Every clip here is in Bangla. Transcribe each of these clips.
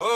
ওরে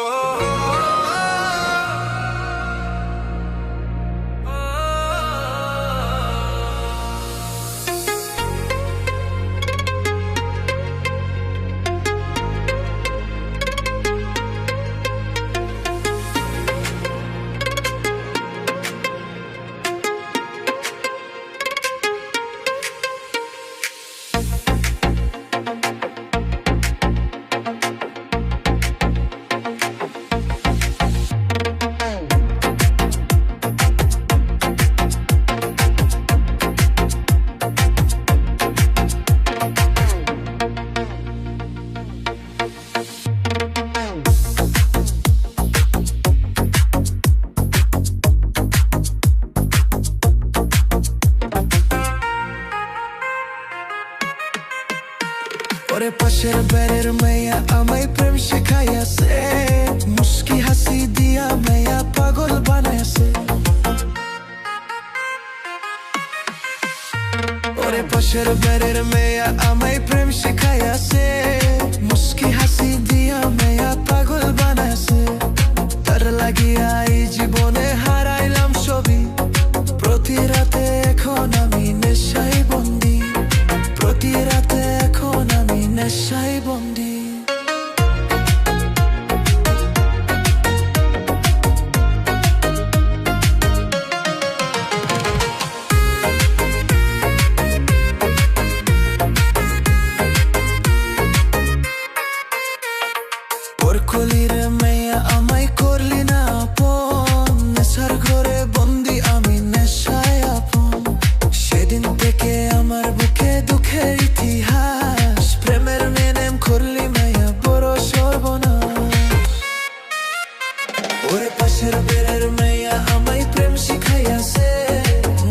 পাশের বেড়ের মেয়া আমায় প্রেম শেখাইয়াছে, মুস্কি হাসি দিয়া মেয়া পাগল বানাইছে। ওরে পাশের বেড়ের মেয়া আমায় প্রেম শেখাইয়াছে, মুস্কি হাসি দিয়া মেয়া পাগল বানাইছে। তার লাগিয়া এই জীবনে হারাইলাম সবই, প্রতি রাতে এখন আমি নেশায় বন্দি, প্রতি রাতে এখন আমি নেশায় বন্দি। ওর কলির মেয়া আমায় করলি না আপন, নেশার ঘরে বন্দি আমি নেশায় আপন। সেদিন থেকে আমার বুকে দুঃখের ইতিহাস, প্রেমের নেম করলি মেয়া বড় সর্বনাশ। ওরে পাশের বেড়ের মেয়া আমায় প্রেম শিখাইয়াছে,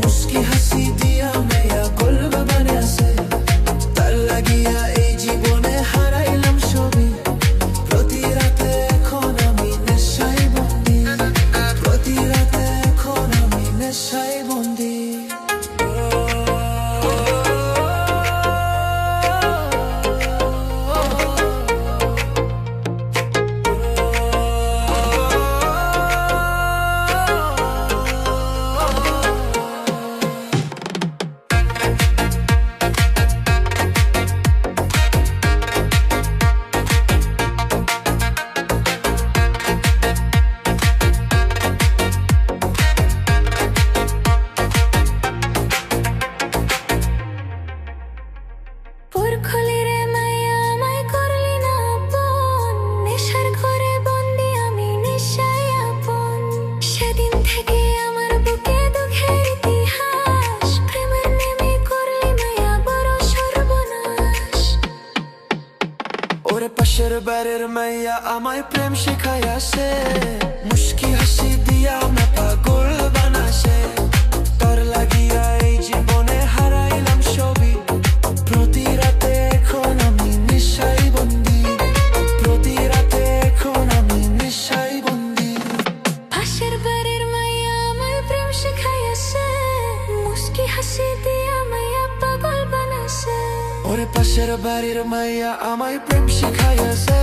মুস্কি হাসি দিয়া মেয়া গল্প বানাইছে। তার লাগিয়া এই জীবনে হারাইলাম সবই, প্রতি রাতে এখন আমি নেশায় বন্দি, প্রতি রাতে এখন আমি নেশায় বন্দি। ওরে পাশের বাড়ির মাইয়া আমায় প্রেম শিখাইয়াছে, মুস্কি হাসি দিয়া মে পাগল বানাইছে। তোর লাগিয়া এই জীবনে হারাইলাম সবই, প্রতি রাতে এখন আমি নেশায় বন্দি, প্রতি রাতে এখন আমি নেশায় বন্দি। পাশের বাড়ির মাইয়া আমায় প্রেম শিখাইয়াছে, মুস্কি হাসি দিয়া মাইয়া পাগল বানাইছে। ওরে পাশের বাড়ির মাইয়া আমায় প্রেম শিখাইয়াছে।